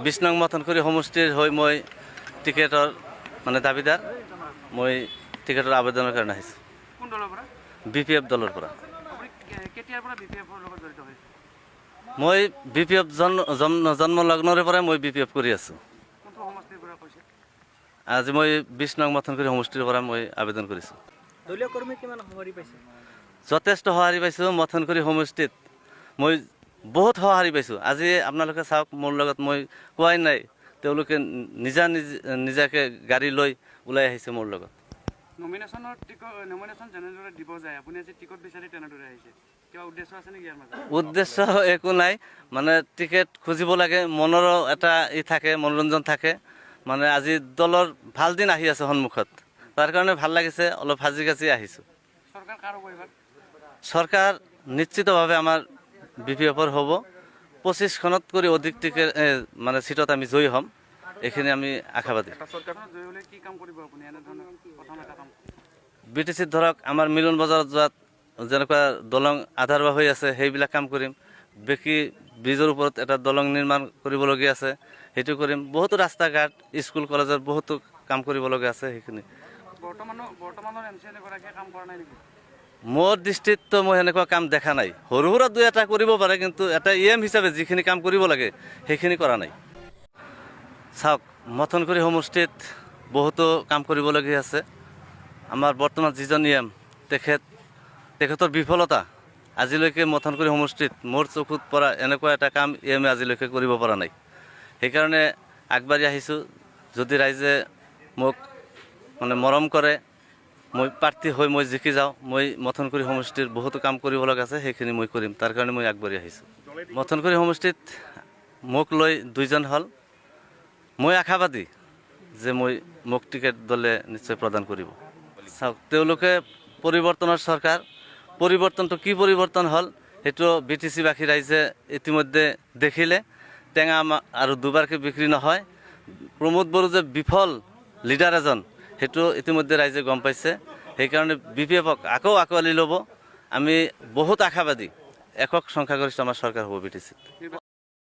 20 নং মথনখুৰী সমষ্টিৰ হৈ মই টিকেটৰ মানে দাবীদাৰ মই টিকেটৰ আবেদনৰ কাৰণে আহিছোঁ কোন দলৰ পৰা বিপিএফ দলৰ পৰা আপুনি কেতিয়াৰ পৰা বিপিএফৰ লগত জড়িত হৈছে মই বিপিএফ জন্ম লগ্নৰে পৰাই মই বিপিএফ কৰি আছোঁ কোনটো সমষ্টিৰ পৰা কৈছে আজি মই 20 নং মথনখুৰী সমষ্টিৰ পৰা মই আবেদন কৰিছোঁ দলীয় কৰ্মী কিমান সঁহাৰি পাইছে যথেষ্ট সঁহাৰি পাইছোঁ মথনখুৰী সমষ্টিত মই বহুত সঁহাৰি পাইছোঁ আজি আপোনালোকে চাওক মোৰ লগত মই কোৱাই নাই তেওঁলোকে নিজাকে গাড়ী লৈ ওলাই আহিছে মোৰ লগত নমিনেশ্যন যেনেদৰে দিব যায় আপুনি আজি টিকট বিচাৰি তেনেদৰে আহিছে কিবা উদ্দেশ্য আছে নেকি ইয়াৰ মাজত উদ্দেশ্য একো নাই মানে টিকেট খুজিব লাগে মনৰো এটা থাকে মনোৰঞ্জন থাকে মানে আজি দলৰ ভাল দিন আহি আছে সন্মুখত তাৰ কাৰণে ভাল লাগিছে অলপ সাজি কাজি আহিছোঁ চৰকাৰ কাৰ হ'ব এইবাৰ চৰকাৰ নিশ্চিতভাৱে আমাৰ বিপিএফৰ হ'ব 25খনত কৰি অধিক টিকেট মানে চিটত আমি জয়ী হ'ম এইখিনি আমি আশাবাদী চৰকাৰখনত জয়ী হ'লে কি কাম কৰিব আপুনি এনেধৰণৰ প্ৰথম এটা কাম বিটিচিত ধৰক আমাৰ মিলন বজাৰত যোৱাত যেনেকুৱা দলং আধাৰুৱা হৈ আছে সেইবিলাক কাম কৰিম বাকী ব্ৰিজৰ ওপৰত এটা দলং নিৰ্মাণ কৰিবলগীয়া আছে সেইটো কৰিম বহুতো ৰাস্তা ঘাট স্কুল কলেজৰ বহুতো কাম কৰিবলগীয়া আছে সেইখিনি বৰ্তমানৰ MCLA গৰাকীয়ে কাম কৰা নাই নেকি মোৰ দৃষ্টিততো মই সেনেকুৱা কাম দেখা নাই সৰু সুৰা দুই এটা কৰিব পাৰে কিন্তু এটা হিচাপে যিখিনি কাম কৰিব লাগে সেইখিনি কৰা নাই চাওক মথনখুৰী সমষ্টিত বহুতো কাম কৰিবলগীয়া আছে আমাৰ বৰ্তমান যিজন তেখেতৰ বিফলতা আজিলৈকে মথনখুৰী সমষ্টিত মোৰ চকুত পৰা এনেকুৱা এটা কাম আজিলৈকে কৰিব পৰা নাই সেইকাৰণে আগবাঢ়ি আহিছোঁ যদি ৰাইজে মোক মানে মৰম কৰে মই প্ৰাৰ্থী হৈ মই জিকি যাওঁ মই মথনখুৰী সমষ্টিৰ বহুতো কাম কৰিব লগা আছে সেইখিনি মই কৰিম তাৰ কাৰণে মই আগবাঢ়ি আহিছোঁ মথনখুৰী সমষ্টিত মোক লৈ 2জন হ'ল মই আশাবাদী যে মোক টিকেট দলে নিশ্চয় প্ৰদান কৰিব চাওক তেওঁলোকে পৰিৱৰ্তনৰ চৰকাৰ পৰিৱৰ্তনটো কি পৰিৱৰ্তন হ'ল সেইটো BTC-বাসী ৰাইজে ইতিমধ্যে দেখিলে টেঙা আৰু দুবাৰকৈ বিক্ৰী নহয় প্ৰমোদ বড়ো যে বিফল লিডাৰ এজন সেইটো ইতিমধ্যে ৰাইজে গম পাইছে সেইকাৰণে বিপিএফক আকৌ আঁকোৱালি ল'ব আমি বহুত আশাবাদী একক সংখ্যাগৰিষ্ঠ আমাৰ চৰকাৰ হ'ব BTC